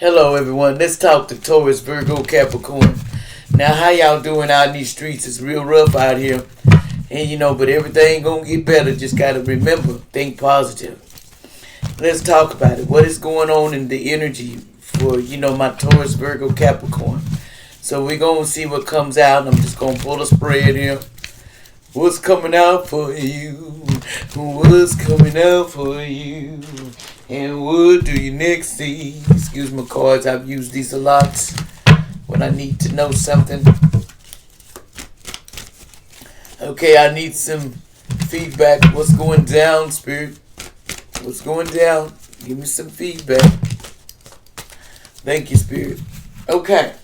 Hello everyone, let's talk to Taurus-Virgo-Capricorn. Now how y'all doing out in these streets? It's real rough out here. And but everything gonna get better. Just gotta remember, think positive. Let's talk about it. What is going on in the energy for, my Taurus-Virgo-Capricorn? So we're gonna see what comes out. I'm just gonna pull a spread here. What's coming out for you? What's coming out for you? And what do you next see? Excuse my cards, I've used these a lot when I need to know something. Okay, I need some feedback. What's going down, Spirit? What's going down? Give me some feedback. Thank you, Spirit. Okay.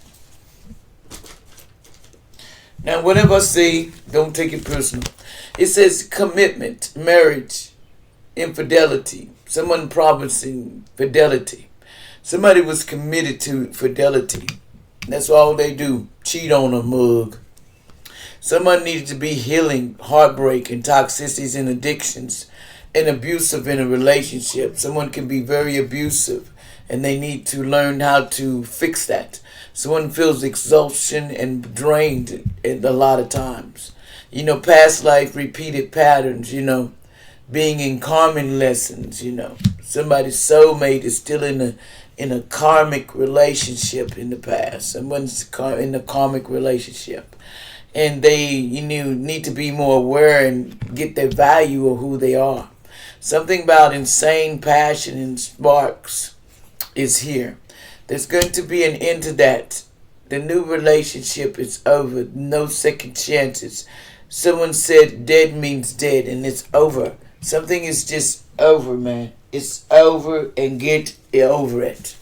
Now, whatever I say, don't take it personal. It says commitment, marriage, infidelity. Someone promising fidelity. Somebody was committed to fidelity. That's all they do. Cheat on a mug. Someone needed to be healing heartbreak and toxicities and addictions and abusive in a relationship. Someone can be very abusive and they need to learn how to fix that. Someone feels exhaustion and drained a lot of times. Past life, repeated patterns, being in karmic lessons, Somebody's soulmate is still in a karmic relationship in the past. Someone's in a karmic relationship. And they need to be more aware and get their value of who they are. Something about insane passion and sparks is here. There's going to be an end to that. The new relationship is over. No second chances. Someone said dead means dead, and it's over. Something is just over, man. It's over, and get over it.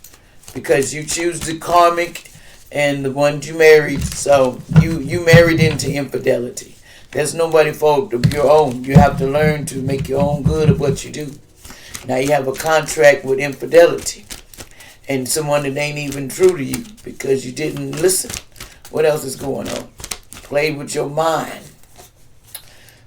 Because you choose the karmic and the one you married. So you married into infidelity. There's nobody fault of your own. You have to learn to make your own good of what you do. Now you have a contract with infidelity. And someone that ain't even true to you because you didn't listen. What else is going on? Play with your mind.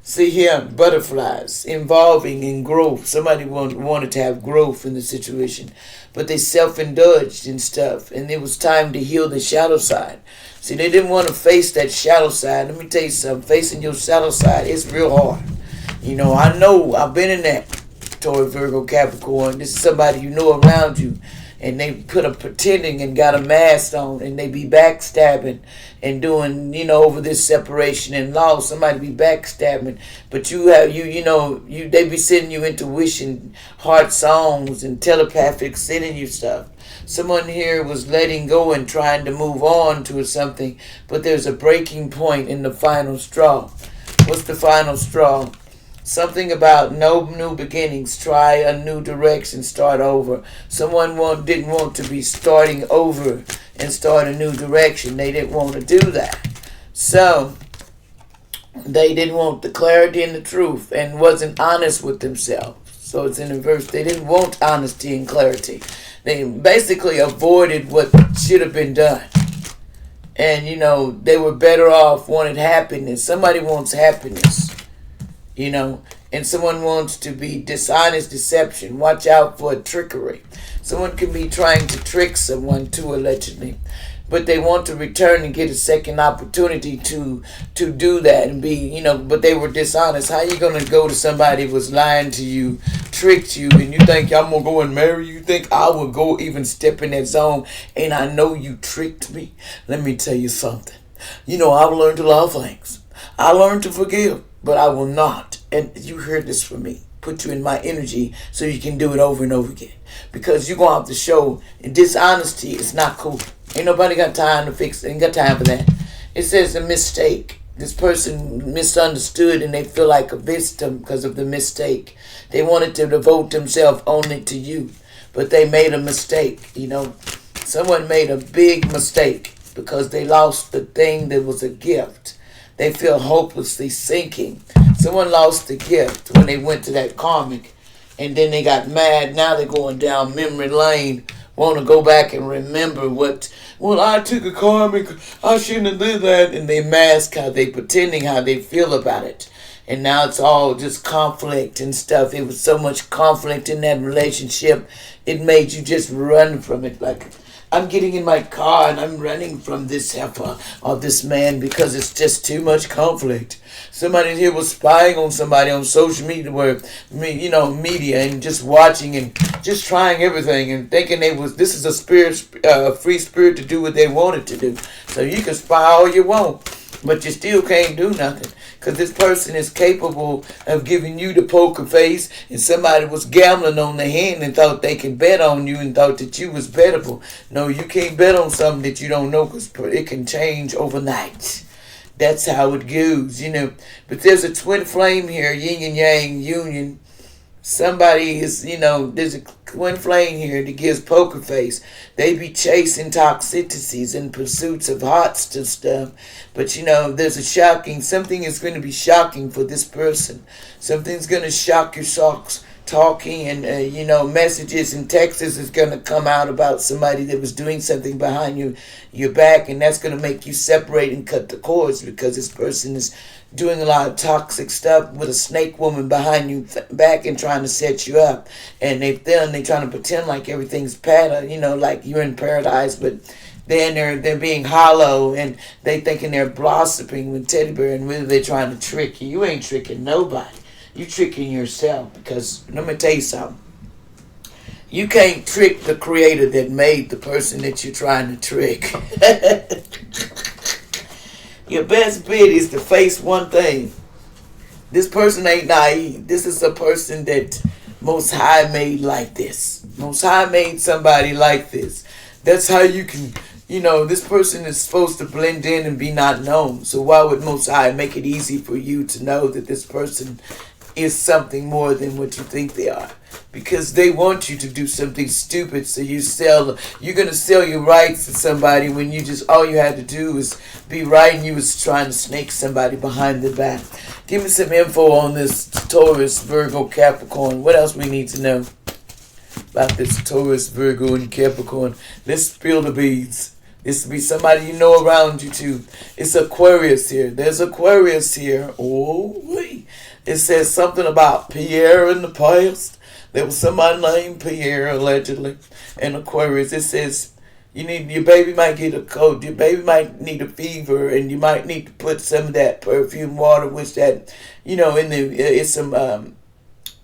See here, butterflies involving in growth. Somebody wanted to have growth in the situation, but they self-indulged in stuff, and it was time to heal the shadow side. See, they didn't want to face that shadow side. Let me tell you something. Facing your shadow side is real hard. I know. I've been in that. Taurus, Virgo, Capricorn. This is somebody you know around you. And they put a pretending and got a mask on, and they be backstabbing and doing, over this separation and loss. Somebody be backstabbing, but they be sending you intuition, heart songs, and telepathic sending you stuff. Someone here was letting go and trying to move on to something, but there's a breaking point in the final straw. What's the final straw? Something about no new beginnings, try a new direction, start over. Someone didn't want to be starting over and start a new direction. They didn't want to do that. So, they didn't want the clarity and the truth and wasn't honest with themselves. So it's in the verse. They didn't want honesty and clarity. They basically avoided what should have been done. And, they were better off, wanted happiness. Somebody wants happiness. And someone wants to be dishonest, deception. Watch out for trickery. Someone can be trying to trick someone too, allegedly. But they want to return and get a second opportunity to do that and be, but they were dishonest. How you going to go to somebody who was lying to you, tricked you, and you think I'm going to go and marry you? You think I would go even step in that zone and I know you tricked me? Let me tell you something. I've learned a lot of things. I learned to forgive, but I will not. And you heard this from me. Put you in my energy so you can do it over and over again. Because you're going to have to show dishonesty is not cool. Ain't nobody got time to fix it. Ain't got time for that. It says a mistake. This person misunderstood and they feel like a victim because of the mistake. They wanted to devote themselves only to you. But they made a mistake. Someone made a big mistake because they lost the thing that was a gift. They feel hopelessly sinking. Someone lost the gift when they went to that karmic, and then they got mad. Now they're going down memory lane, want to go back and remember I took a karmic, I shouldn't have did that, and they mask how they pretending how they feel about it. And now it's all just conflict and stuff. It was so much conflict in that relationship, it made you just run from it. Like, I'm getting in my car and I'm running from this heifer or this man because it's just too much conflict. Somebody here was spying on somebody on social media, media, and just watching and just trying everything and thinking this is a free spirit to do what they wanted to do. So you can spy all you want, but you still can't do nothing. Because this person is capable of giving you the poker face, and somebody was gambling on the hand and thought they could bet on you and thought that you was bettable. No, you can't bet on something that you don't know because it can change overnight. That's how it goes, But there's a twin flame here, yin and yang union. Somebody is, there's a twin flame here that gives poker face. They be chasing toxicities in pursuits of hot stuff. But, there's something is going to be shocking for this person. Something's going to shock your socks. Talking and, messages and texts is going to come out about somebody that was doing something behind your back. And that's going to make you separate and cut the cords because this person is doing a lot of toxic stuff with a snake woman behind you back and trying to set you up. And they trying to pretend like everything's like you're in paradise, but then they're being hollow and they thinking they're blossoming with teddy bear, and really they're trying to trick you. You ain't tricking nobody. You tricking yourself, because let me tell you something. You can't trick the creator that made the person that you're trying to trick. Your best bet is to face one thing. This person ain't naive. This is a person that Most High made like this. Most High made somebody like this. That's how you can, this person is supposed to blend in and be not known. So why would Most High make it easy for you to know that this person is something more than what you think they are? Because they want you to do something stupid, so you're going to sell your rights to somebody when all you had to do is be right, and you was trying to snake somebody behind the back. Give me some info on this Taurus, Virgo, Capricorn. What else we need to know about this Taurus, Virgo, and Capricorn? Let's spill the beads. This will be somebody you know around you too. It's Aquarius here. There's Aquarius here. Oh, wait. It says something about Pierre in the past. There was somebody named Pierre, allegedly, in Aquarius. It says your baby might get a cold. Your baby might need a fever, and you might need to put some of that perfume water, which it's some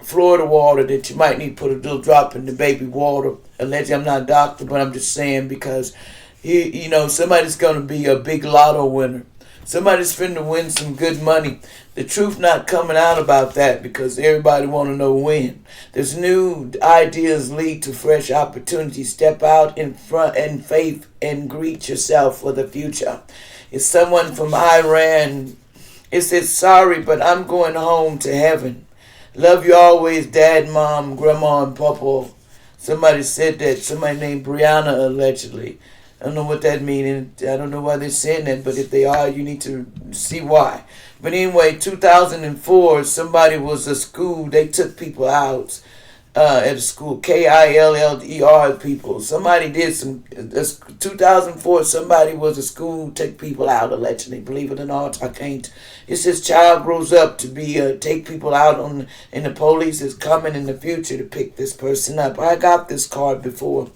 Florida water that you might need to put a little drop in the baby water. Allegedly, I'm not a doctor, but I'm just saying because, somebody's going to be a big lotto winner. Somebody's finna win some good money. The truth not coming out about that because everybody want to know when. There's new ideas lead to fresh opportunities. Step out in front in faith and greet yourself for the future. It's someone from Iran. It says, sorry, but I'm going home to heaven. Love you always, Dad, Mom, Grandma, and Papa. Somebody said that. Somebody named Brianna, allegedly. I don't know what that means. I don't know why they're saying that, but if they are, you need to see why. But anyway, 2004, somebody was a school. They took people out at a school. KILLER people. Somebody did 2004, somebody was a school, took people out, allegedly. Believe it or not, I can't. It says child grows up to be take people out and the police is coming in the future to pick this person up. I got this card before.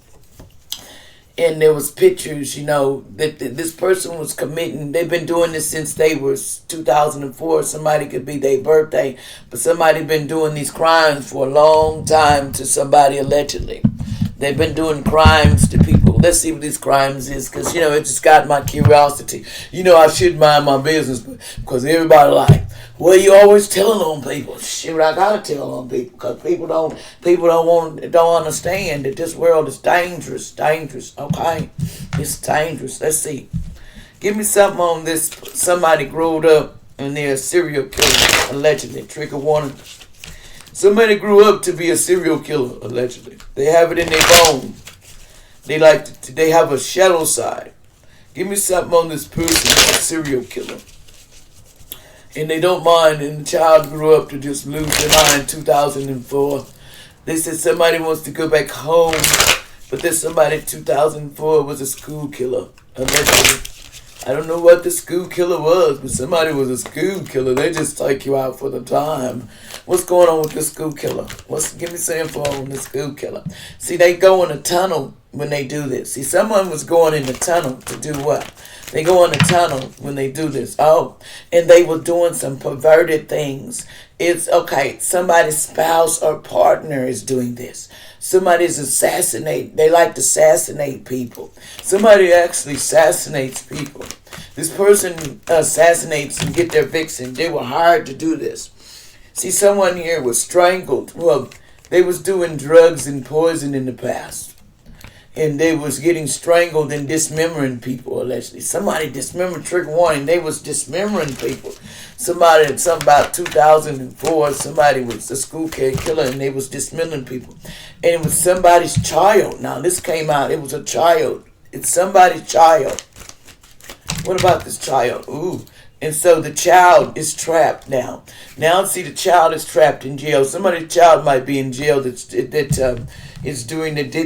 And there was pictures, that this person was committing. They've been doing this since they were 2004. Somebody could be their birthday. But somebody been doing these crimes for a long time to somebody, allegedly. They've been doing crimes to people. Let's see what these crimes is. Because, it just got my curiosity. I should mind my business. Because everybody well, you always telling on people. Shoot, I gotta tell on people because people don't understand that this world is dangerous. Okay, it's dangerous. Let's see. Give me something on this. Somebody growed up and they're a serial killer, allegedly. Trigger warning. Somebody grew up to be a serial killer, allegedly. They have it in their bone. They have a shadow side. Give me something on this person, a serial killer. And they don't mind, and the child grew up to just lose their mind in 2004. They said somebody wants to go back home, but there's somebody in 2004 was a school killer, allegedly. I don't know what the school killer was, but somebody was a school killer. They just take you out for the time. What's going on with the school killer? Give me some info on the school killer. See, they go in a tunnel when they do this. See, someone was going in the tunnel to do what? They go in the tunnel when they do this. Oh, and they were doing some perverted things. It's okay. Somebody's spouse or partner is doing this. Somebody's assassinate. They like to assassinate people. Somebody actually assassinates people. This person assassinates and get their vixen. They were hired to do this. See, someone here was strangled. Well, they was doing drugs and poison in the past. And they was getting strangled and dismembering people, allegedly. Somebody dismembered, trigger warning, they was dismembering people. Somebody, something about 2004, somebody was a school killer and they was dismembering people. And it was somebody's child. Now, this came out, it was a child. It's somebody's child. What about this child? Ooh. And so the child is trapped now. Now, see, the child is trapped in jail. Somebody's child might be in jail that did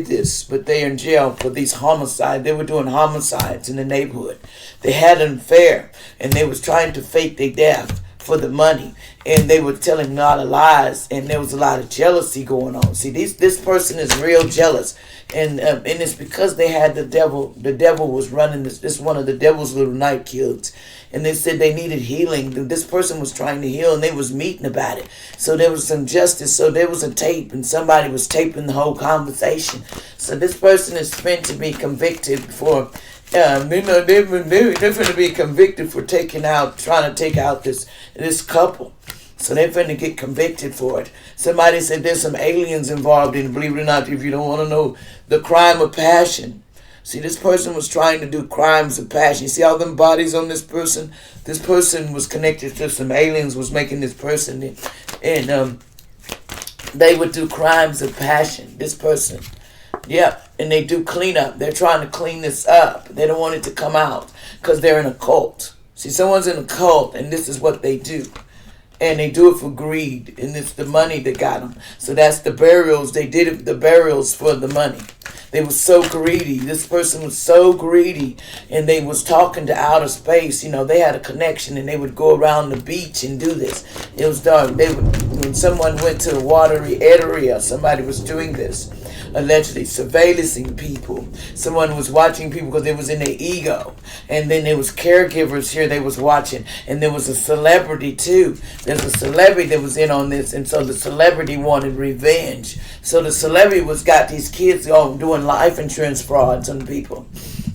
this, but they are in jail for these homicides. They were doing homicides in the neighborhood. They had an affair, and they was trying to fake their death for the money, and they were telling a lot of lies, and there was a lot of jealousy going on. See, this person is real jealous, and it's because they had the devil. The devil was running this one of the devil's little night kids. And they said they needed healing. This person was trying to heal, and they was meeting about it. So there was some justice. So there was a tape, and somebody was taping the whole conversation. So this person is meant to be convicted for, they're going to be convicted for trying to take out this couple. So they're going to get convicted for it. Somebody said there's some aliens involved in it. Believe it or not, if you don't want to know, the crime of passion. See, this person was trying to do crimes of passion. You see all them bodies on this person? This person was connected to some aliens, was making this person. And they would do crimes of passion, this person. Yeah, and they do cleanup. They're trying to clean this up. They don't want it to come out because they're in a cult. See, someone's in a cult, and this is what they do. And they do it for greed, and it's the money that got them. So that's the burials. They did it, the burials for the money. They were so greedy. This person was so greedy, and they was talking to outer space. You know, they had a connection, and they would go around the beach and do this. It was dark. When someone went to a watery area, somebody was doing this, allegedly surveillancing people. Someone was watching people because they was in their ego. And then there was caregivers here they was watching. And there was a celebrity too. There's a celebrity that was in on this. And so the celebrity wanted revenge. So the celebrity got these kids doing life insurance frauds on people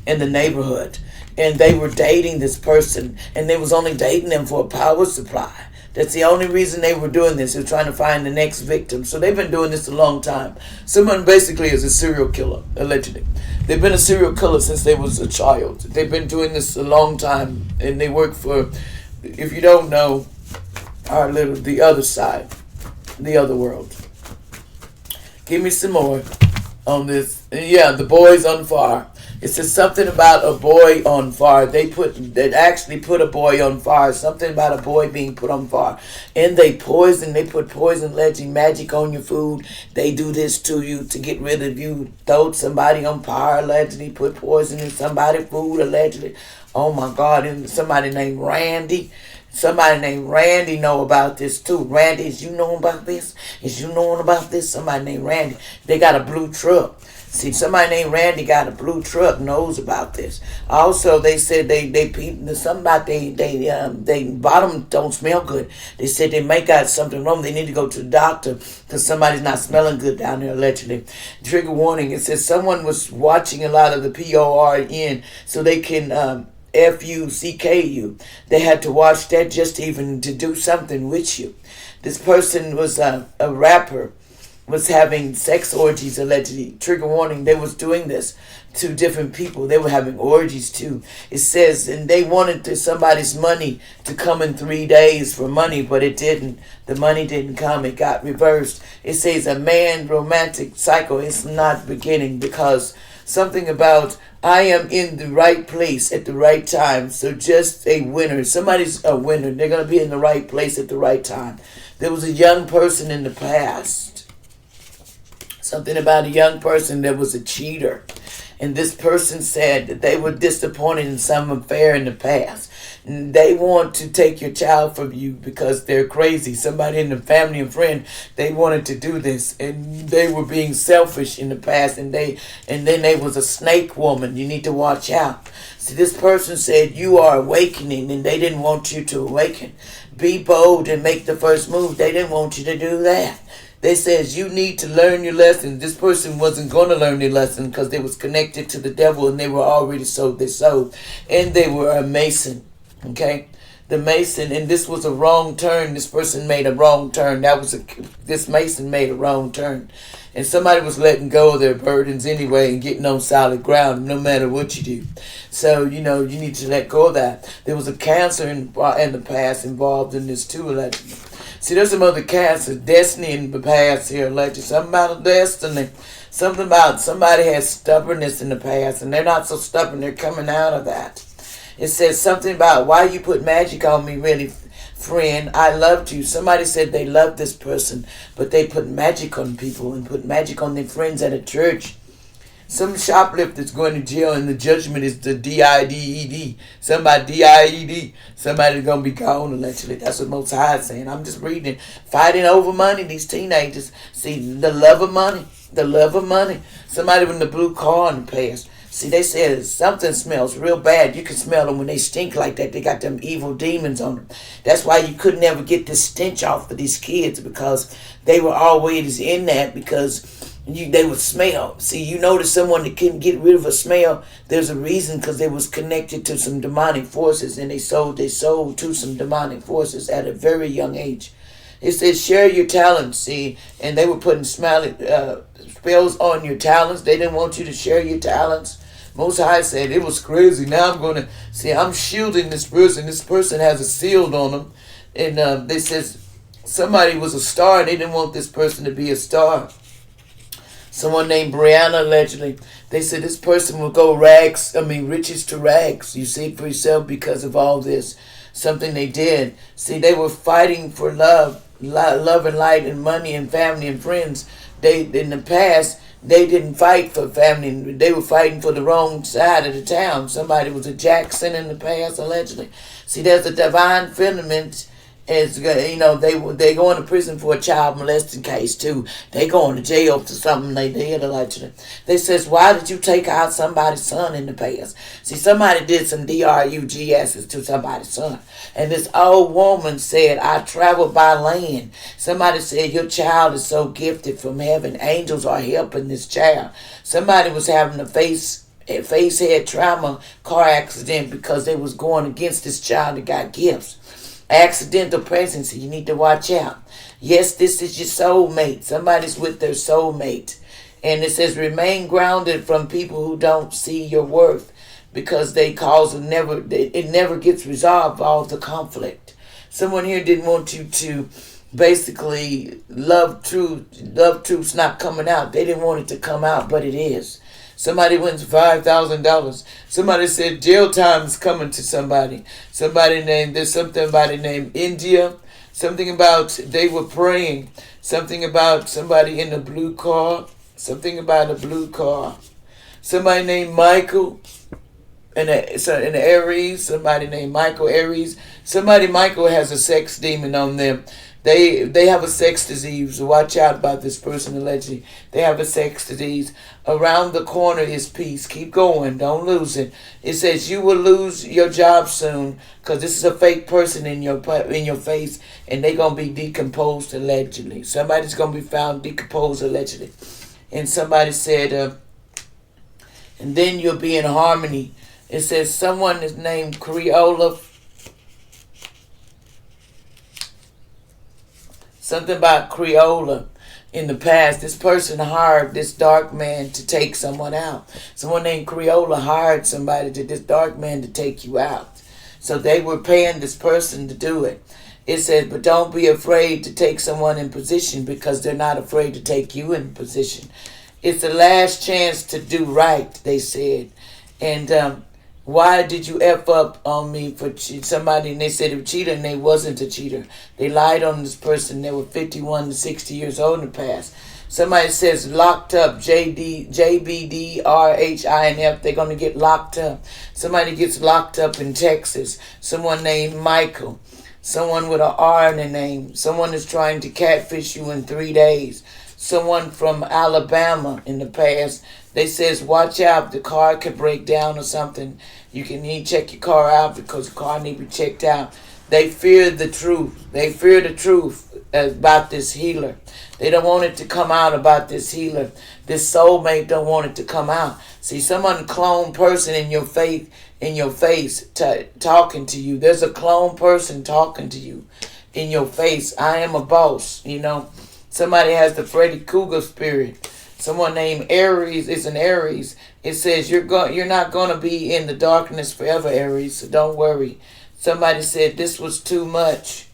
in the neighborhood. And they were dating this person. And they was only dating them for a power supply. That's the only reason they were doing this. They were trying to find the next victim. So they've been doing this a long time. Someone basically is a serial killer, allegedly. They've been a serial killer since they was a child. They've been doing this a long time. And they work for, if you don't know, the other side, the other world. Give me some more on this. Yeah, the boys on fire. It says something about a boy on fire. They actually put a boy on fire. Something about a boy being put on fire. And they put poison, legend, magic on your food. They do this to you to get rid of you. Throw somebody on fire, allegedly. Put poison in somebody's food, allegedly. Oh my God. And somebody named Randy. Somebody named Randy know about this too. Randy, is you knowing about this? Is you knowing about this? Somebody named Randy. They got a blue truck. See, somebody named Randy got a blue truck, knows about this. Also, they said something about they bottom don't smell good. They said they may got something wrong. They need to go to the doctor because somebody's not smelling good down there, allegedly. Trigger warning. It says someone was watching a lot of the PORN so they can FUCK. They had to watch that just even to do something with you. This person was a rapper, was having sex orgies, allegedly. Trigger warning, they was doing this to different people. They were having orgies too. It says, and they wanted somebody's money to come in 3 days for money, but it didn't. The money didn't come. It got reversed. It says a man romantic cycle is not beginning because something about I am in the right place at the right time. So just a winner. Somebody's a winner. They're going to be in the right place at the right time. There was a young person in the past. Something about a young person that was a cheater. And this person said that they were disappointed in some affair in the past. They want to take your child from you because they're crazy. Somebody in the family and friend, they wanted to do this, and they were being selfish in the past, and then they was a snake woman. You need to watch out. See, this person said you are awakening, and they didn't want you to awaken. Be bold and make the first move. They didn't want you to do that. They says you need to learn your lesson. This person wasn't going to learn their lesson because they was connected to the devil, and they were already sold their soul, and they were a mason. Okay, the mason, and this was a wrong turn. This person made a wrong turn. This mason made a wrong turn, and somebody was letting go of their burdens anyway and getting on solid ground, no matter what you do. So you need to let go of that. There was a cancer in the past involved in this too, allegedly. See, there's some other cancers, destiny in the past here, allegedly. Something about destiny. Something about somebody has stubbornness in the past, and they're not so stubborn. They're coming out of that. It says something about why you put magic on me, really, friend. I loved you. Somebody said they loved this person, but they put magic on people and put magic on their friends at a church. Some shoplifters going to jail, and the judgment is the D-I-D-E-D. Somebody D-I-E-D. Somebody's going to be gone, allegedly. That's what Most High is saying. I'm just reading. Fighting over money, these teenagers. See, the love of money. The love of money. Somebody with the blue car in the past. See, they said something smells real bad. You can smell them when they stink like that. They got them evil demons on them. That's why you could never get this stench off of these kids, because they were always in that, because they would smell. See, you notice someone that couldn't get rid of a smell, there's a reason, because they was connected to some demonic forces, and they sold their soul to some demonic forces at a very young age. It says share your talents, see, and they were putting spells on your talents. They didn't want you to share your talents. Most High said it was crazy. Now I'm shielding this person. This person has a shield on them. And they says somebody was a star, and they didn't want this person to be a star. Someone named Brianna, allegedly. They said this person will go riches to rags. You see it for yourself because of all this. Something they did. See, they were fighting for love and light and money and family and friends. In the past, they didn't fight for family. They were fighting for the wrong side of the town. Somebody was a Jackson in the past, allegedly. See, there's a divine filament. They going to prison for a child molesting case too. They going to jail for something they did, allegedly. They says, why did you take out somebody's son in the past? See, somebody did some drugs to somebody's son. And this old woman said, I traveled by land. Somebody said, your child is so gifted from heaven. Angels are helping this child. Somebody was having a face head trauma car accident because they was going against this child that got gifts. Accidental pregnancy, you need to watch out. Yes, this is your soulmate. Somebody's with their soulmate. And it says remain grounded from people who don't see your worth, because it never gets resolved, all the conflict. Someone here didn't want you to basically love truth's not coming out. They didn't want it to come out, but it is. Somebody wins $5,000. Somebody said jail time is coming to somebody. There's somebody named India. Something about they were praying. Something about somebody in a blue car. Something about a blue car. Somebody named Michael. In Aries. Somebody named Michael Aries. Michael has a sex demon on them. They have a sex disease. Watch out about this person, allegedly. They have a sex disease. Around the corner is peace. Keep going. Don't lose it. It says you will lose your job soon, because this is a fake person in your face, and they're going to be decomposed, allegedly. Somebody's going to be found decomposed, allegedly. And somebody said, and then you'll be in harmony. It says someone is named Creola. Something about Creola. In the past, this person hired this dark man to take someone out. Someone named Creola hired this dark man to take you out. So they were paying this person to do it. It says, but don't be afraid to take someone in position, because they're not afraid to take you in position. It's the last chance to do right, they said. And why did you F up on me for somebody? And they said it was a cheater, and they wasn't a cheater. They lied on this person. They were 51 to 60 years old in the past. Somebody says locked up, JBDRHINF. They're going to get locked up. Somebody gets locked up in Texas. Someone named Michael. Someone with an R in the name. Someone is trying to catfish you in 3 days. Someone from Alabama in the past. They says, watch out, the car could break down or something. You need to check your car out because the car need to be checked out. They fear the truth. They fear the truth about this healer. They don't want it to come out about this healer. This soulmate don't want it to come out. See, someone clone person in your face, talking to you. There's a clone person talking to you in your face. I am a boss, Somebody has the Freddy Krueger spirit. Someone named Aries is an Aries. It says you're not going to be in the darkness forever, Aries, so don't worry. Somebody said this was too much.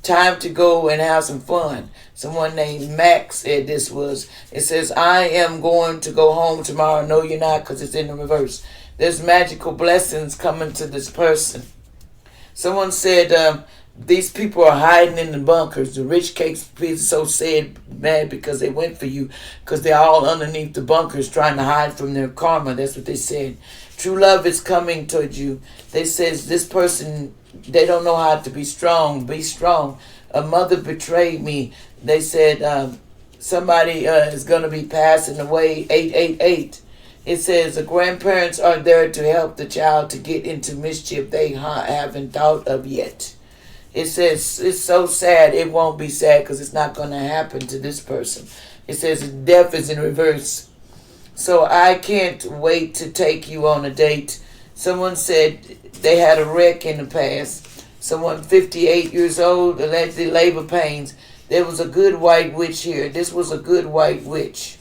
Time to go and have some fun. Someone named Max said this was. It says, I am going to go home tomorrow. No, you're not, because it's in the reverse. There's magical blessings coming to this person. Someone said these people are hiding in the bunkers. The rich cakes so mad because they went for you, because they're all underneath the bunkers trying to hide from their karma. That's what they said. True love is coming towards you. They says this person, they don't know how to be strong. Be strong. A mother betrayed me. They said somebody is going to be passing away. 888. It says the grandparents are there to help the child to get into mischief they haven't thought of yet. It says it's so sad. It won't be sad because it's not going to happen to this person. It says death is in reverse. So I can't wait to take you on a date. Someone said they had a wreck in the past. Someone 58 years old, allegedly labor pains. There was a good white witch here. This was a good white witch.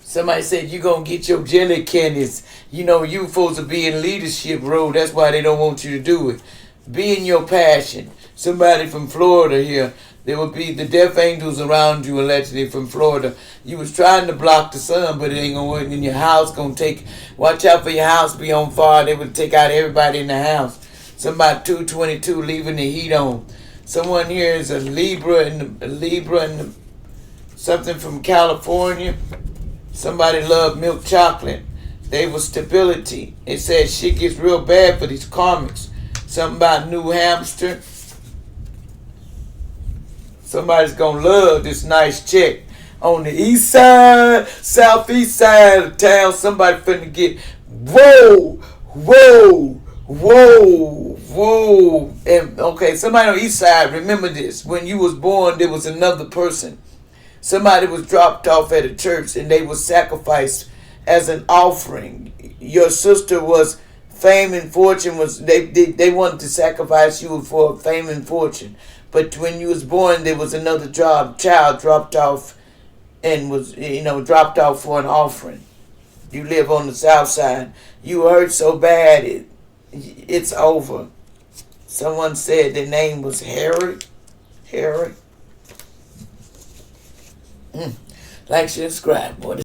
Somebody said you're going to get your jelly candies. You supposed to be in leadership role. That's why they don't want you to do it. Be in your passion. Somebody from Florida here. There will be the death angels around you, allegedly from Florida. You was trying to block the sun, but it ain't going to work. And your house going to watch out for your house be on fire. They would take out everybody in the house. Somebody 222 leaving the heat on. Someone here is a Libra and something from California. Somebody loved milk chocolate. They were stability. It says shit gets real bad for these karmics. Something about New Hampshire. Somebody's going to love this nice chick. On the east side, southeast side of town, somebody finna get, whoa. And okay, somebody on the east side, remember this. When you was born, there was another person. Somebody was dropped off at a church and they was sacrificed as an offering. Your sister was fame and fortune. They wanted to sacrifice you for fame and fortune. But when you was born, there was another child dropped off and was, dropped off for an offering. You live on the south side. You hurt so bad, it's over. Someone said the name was Harry. Like, share, subscribe, boy.